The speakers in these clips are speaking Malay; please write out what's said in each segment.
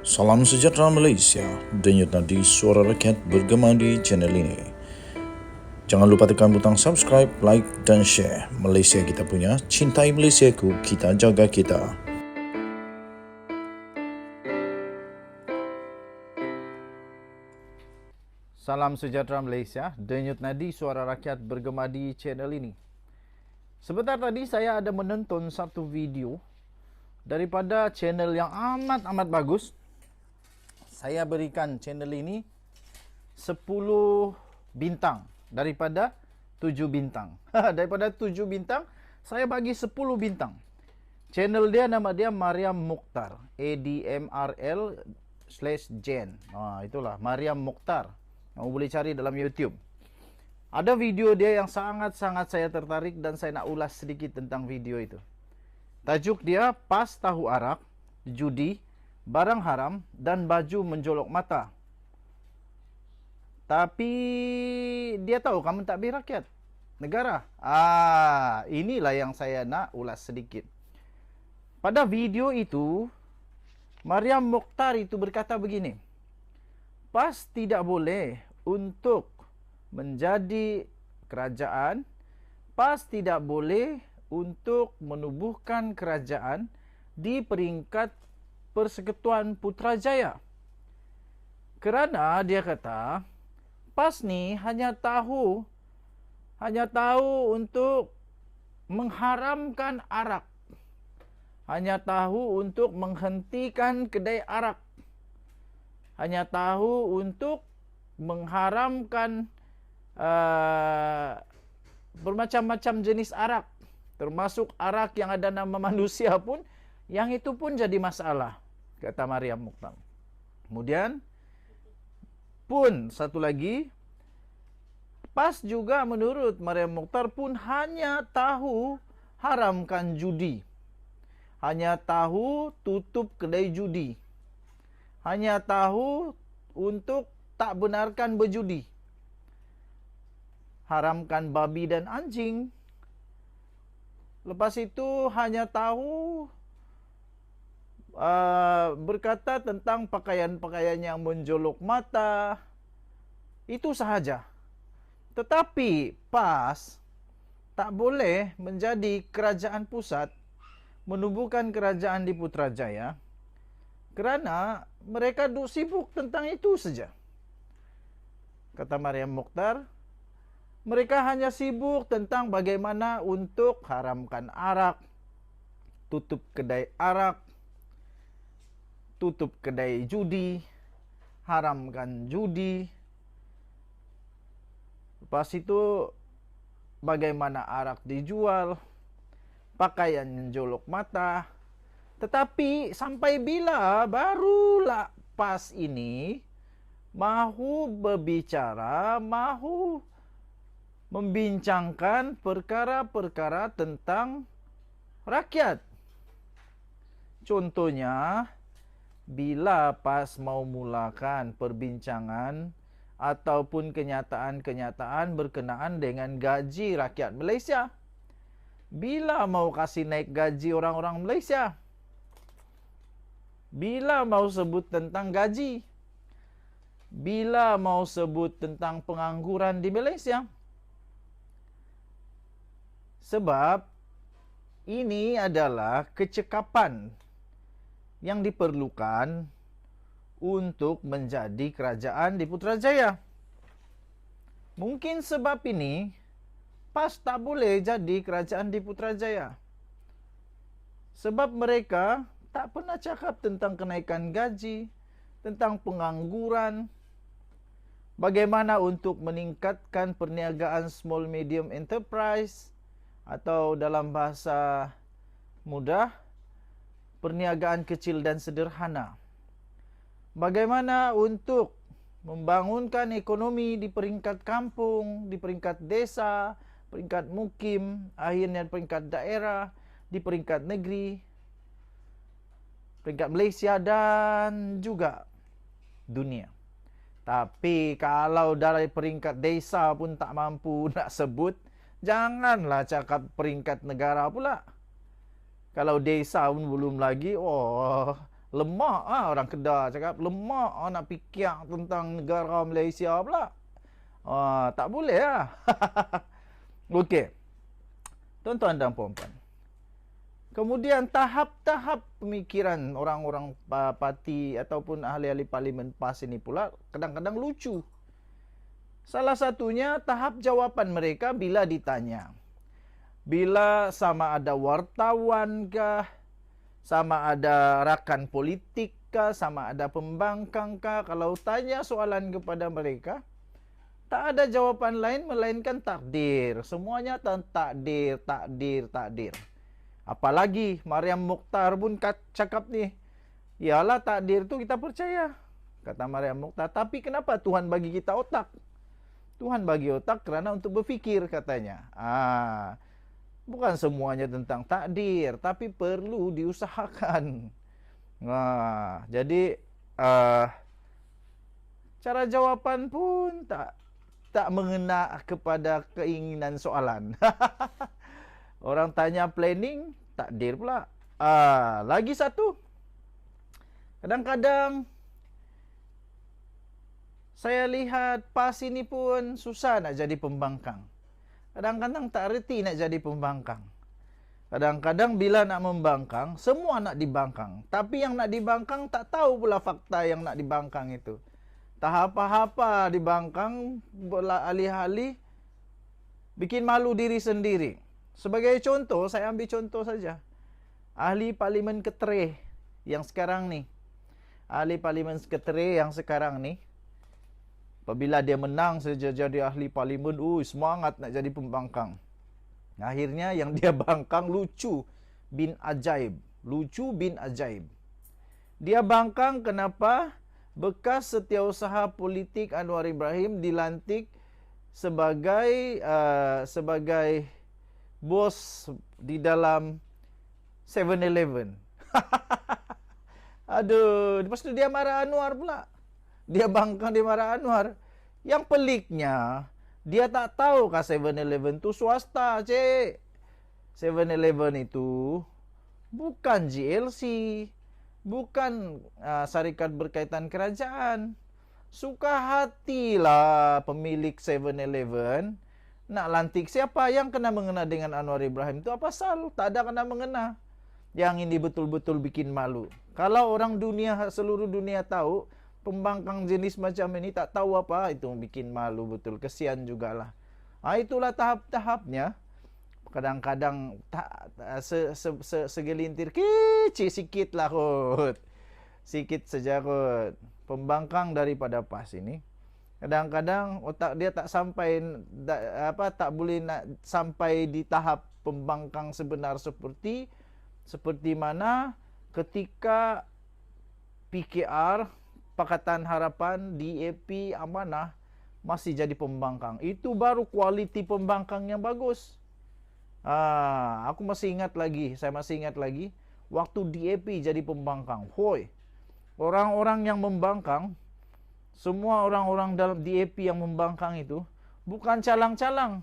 Salam sejahtera Malaysia, denyut nadi suara rakyat bergema di channel ini. Jangan lupa tekan butang subscribe, like dan share. Malaysia kita punya, cintai Malaysiaku, kita jaga kita. Salam sejahtera Malaysia, denyut nadi suara rakyat bergema di channel ini. Sebentar tadi saya ada menonton satu video daripada channel yang amat bagus. Saya berikan channel ini 10 bintang daripada 7 bintang. Daripada 7 bintang, saya bagi 10 bintang. Channel dia, nama dia Mariam Mukhtar. ADMRL/Jen. Itulah Mariam Mukhtar. Kamu boleh cari dalam YouTube. Ada video dia yang sangat-sangat saya tertarik dan saya nak ulas sedikit tentang video itu. Tajuk dia, pas tahu arak, judi, barang haram dan baju menjolok mata. Tapi dia tahu kamu mentadbir rakyat negara. Inilah yang saya nak ulas sedikit. Pada video itu, Mariam Mukhtar itu berkata begini. PAS tidak boleh untuk menjadi kerajaan. PAS tidak boleh untuk menubuhkan kerajaan di peringkat Persekutuan Putrajaya. Kerana dia kata, PAS ni hanya tahu untuk mengharamkan arak. Hanya tahu untuk menghentikan kedai arak. Hanya tahu untuk mengharamkan bermacam-macam jenis arak. Termasuk arak yang ada nama manusia pun, yang itu pun jadi masalah, kata Mariam Mukhtar. Kemudian pun satu lagi, PAS juga menurut Mariam Mukhtar pun hanya tahu haramkan judi. Hanya tahu tutup kedai judi. Hanya tahu untuk tak benarkan berjudi. Haramkan babi dan anjing. Lepas itu hanya tahu berkata tentang pakaian-pakaian yang menjolok mata. Itu sahaja. Tetapi PAS tak boleh menjadi kerajaan pusat, menubuhkan kerajaan di Putrajaya, kerana mereka sibuk tentang itu saja. Kata Mariam Mukhtar, mereka hanya sibuk tentang bagaimana untuk haramkan arak, tutup kedai arak, tutup kedai judi, haramkan judi. Lepas itu bagaimana arak dijual, pakaian menjolok mata. Tetapi sampai bila barulah PAS ini mahu berbicara, mahu membincangkan perkara-perkara tentang rakyat. Contohnya, bila PAS mau mulakan perbincangan ataupun kenyataan-kenyataan berkenaan dengan gaji rakyat Malaysia. Bila mau kasih naik gaji orang-orang Malaysia? Bila mau sebut tentang gaji? Bila mau sebut tentang pengangguran di Malaysia? Sebab ini adalah kecekapan yang diperlukan untuk menjadi kerajaan di Putrajaya. Mungkin sebab ini PAS tak boleh jadi kerajaan di Putrajaya. Sebab mereka tak pernah cakap tentang kenaikan gaji, tentang pengangguran, bagaimana untuk meningkatkan perniagaan small medium enterprise, atau dalam bahasa mudah, perniagaan kecil dan sederhana. Bagaimana untuk membangunkan ekonomi di peringkat kampung, di peringkat desa, peringkat mukim, akhirnya peringkat daerah, di peringkat negeri, peringkat Malaysia dan juga dunia. Tapi kalau dari peringkat desa pun tak mampu nak sebut, janganlah cakap peringkat negara pula. Kalau desa pun belum lagi, Lemak orang Kedah cakap lemak nak fikir tentang negara Malaysia pula. Tak boleh lah. Okey. Tuan-tuan dan puan-puan. Kemudian tahap-tahap pemikiran orang-orang parti ataupun ahli-ahli parlimen PAS ini pula kadang-kadang lucu. Salah satunya tahap jawapan mereka bila ditanya. Bila sama ada wartawan kah, sama ada rakan politik kah, sama ada pembangkang kah, kalau tanya soalan kepada mereka, tak ada jawapan lain melainkan takdir. Semuanya tentang takdir, takdir, takdir. Apalagi Mariam Mukhtar pun cakap ni, yalah takdir tu kita percaya, kata Mariam Mukhtar. Tapi kenapa Tuhan bagi kita otak? Tuhan bagi otak kerana untuk berfikir katanya. Bukan semuanya tentang takdir, tapi perlu diusahakan. Jadi cara jawapan pun tak mengena kepada keinginan soalan. Orang tanya planning, takdir pula. Lagi satu. Kadang-kadang saya lihat PAS ini pun susah nak jadi pembangkang. Kadang-kadang tak reti nak jadi pembangkang. Kadang-kadang bila nak membangkang, semua nak dibangkang. Tapi yang nak dibangkang tak tahu pula fakta yang nak dibangkang itu. Tak apa-apa dibangkang, alih-alih bikin malu diri sendiri. Sebagai contoh, saya ambil contoh saja. Ahli Parlimen Ketereh yang sekarang ni. Ahli Parlimen Ketereh yang sekarang ni. Apabila dia menang saja jadi ahli parlimen, semangat nak jadi pembangkang. Akhirnya yang dia bangkang Lucu bin Ajaib. Lucu bin Ajaib. Dia bangkang kenapa? Bekas setiausaha politik Anwar Ibrahim dilantik sebagai bos di dalam 7-Eleven. Aduh, lepas tu dia marah Anwar pula. Dia bangkang, dia marah Anwar. Yang peliknya, dia tak tahu kah 7-Eleven tu swasta, cik. 7-Eleven itu bukan GLC, bukan syarikat berkaitan kerajaan. Suka hatilah pemilik 7-Eleven nak lantik siapa yang kena mengena dengan Anwar Ibrahim itu apa pasal? Tak ada kena mengena. Yang ini betul-betul bikin malu. Kalau orang dunia, seluruh dunia tahu pembangkang jenis macam ini tak tahu apa, itu bikin malu betul. Kesian jugalah. Itulah tahap-tahapnya. Kadang-kadang segelintir kecil sikit lah kot. Sikit saja kot. Pembangkang daripada PAS ini. Kadang-kadang otak dia tak sampai tak boleh nak sampai di tahap pembangkang sebenar seperti mana ketika PKR, Pakatan Harapan, DAP, Amanah masih jadi pembangkang. Itu baru kualiti pembangkang yang bagus. Aku masih ingat lagi, saya masih ingat lagi waktu DAP jadi pembangkang. Hoi. Orang-orang yang membangkang, semua orang-orang dalam DAP yang membangkang itu bukan calang-calang,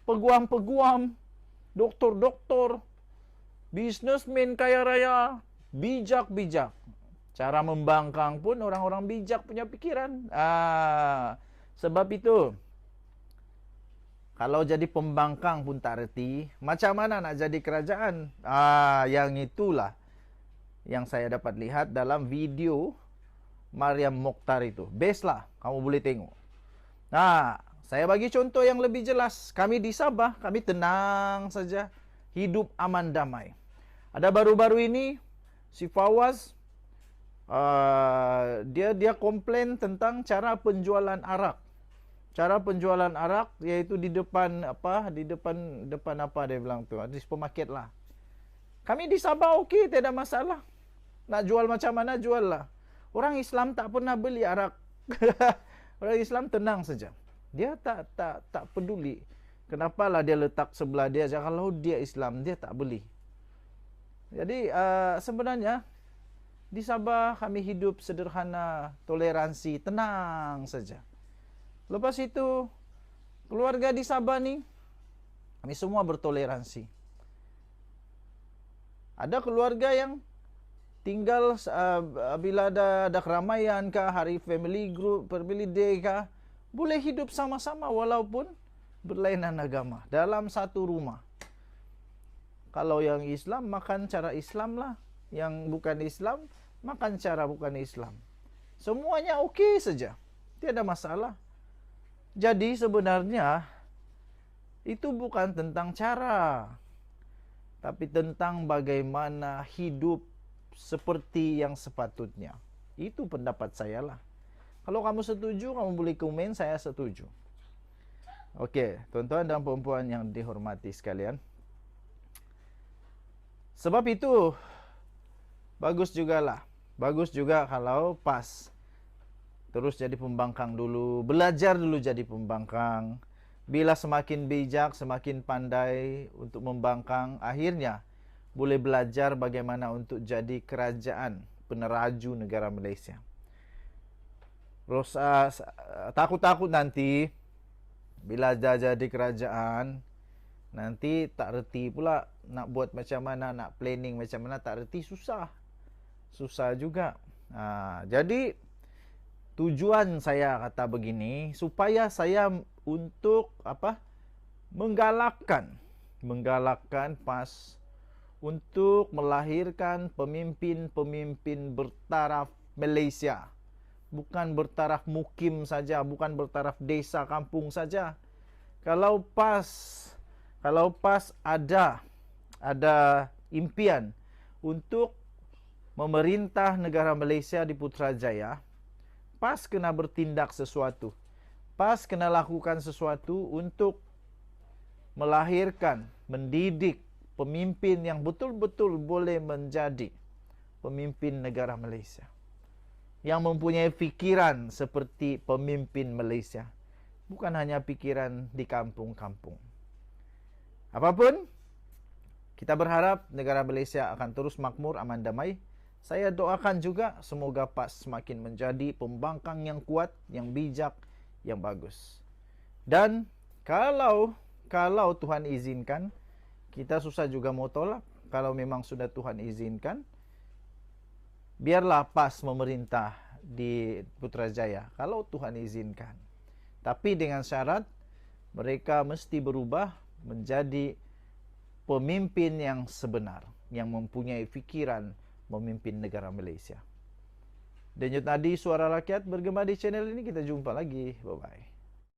peguam-peguam, doktor-doktor, bisnesmen kaya raya, bijak-bijak. Cara membangkang pun orang-orang bijak punya pikiran. Sebab itu, kalau jadi pembangkang pun tak reti, macam mana nak jadi kerajaan? Yang itulah yang saya dapat lihat dalam video Mariam Mukhtar itu. Best lah, kamu boleh tengok. Saya bagi contoh yang lebih jelas. Kami di Sabah, kami tenang saja, hidup aman damai. Ada baru-baru ini si Fawaz, dia komplain tentang cara penjualan arak. Cara penjualan arak yaitu di depan apa dia bilang tu, di supermarket lah. Kami di Sabah okey, tidak ada masalah. Nak jual macam mana jual lah. Orang Islam tak pernah beli arak. Orang Islam tenang saja. Dia tak peduli. Kenapalah dia letak sebelah dia, kalau dia Islam dia tak beli. Jadi sebenarnya di Sabah kami hidup sederhana, toleransi, tenang saja. Lepas itu keluarga di Sabah ni kami semua bertoleransi. Ada keluarga yang tinggal bila ada keramaian kah, hari family group, family day kah, boleh hidup sama-sama walaupun berlainan agama dalam satu rumah. Kalau yang Islam makan cara Islam lah, yang bukan Islam makan cara bukan Islam. Semuanya okey saja, tiada masalah. Jadi sebenarnya itu bukan tentang cara, tapi tentang bagaimana hidup seperti yang sepatutnya. Itu pendapat saya lah. Kalau kamu setuju, kamu boleh komen, saya setuju. Okey, tuan-tuan dan puan-puan yang dihormati sekalian. Sebab itu, bagus jugalah. Bagus juga kalau pas terus jadi pembangkang dulu. Belajar dulu jadi pembangkang. Bila semakin bijak, semakin pandai untuk membangkang, akhirnya boleh belajar bagaimana untuk jadi kerajaan peneraju negara Malaysia. Terus takut-takut nanti bila dah jadi kerajaan, nanti tak reti pula nak buat macam mana, nak planning macam mana, tak reti, susah. Susah juga. Jadi tujuan saya kata begini, supaya saya untuk menggalakkan PAS untuk melahirkan pemimpin-pemimpin bertaraf Malaysia. Bukan bertaraf mukim saja, bukan bertaraf desa kampung saja. Kalau PAS ada impian untuk memerintah negara Malaysia di Putrajaya, PAS kena bertindak sesuatu. PAS kena lakukan sesuatu untuk melahirkan, mendidik pemimpin yang betul-betul boleh menjadi pemimpin negara Malaysia, yang mempunyai fikiran seperti pemimpin Malaysia, bukan hanya pikiran di kampung-kampung. Apapun, kita berharap negara Malaysia akan terus makmur, aman, damai. Saya doakan juga semoga PAS semakin menjadi pembangkang yang kuat, yang bijak, yang bagus. Dan kalau Tuhan izinkan, kita susah juga mau tolak. Kalau memang sudah Tuhan izinkan, biarlah PAS memerintah di Putrajaya, kalau Tuhan izinkan. Tapi dengan syarat mereka mesti berubah menjadi pemimpin yang sebenar, yang mempunyai fikiran memimpin negara Malaysia. Denyut nadi suara rakyat bergema di channel ini. Kita jumpa lagi. Bye-bye.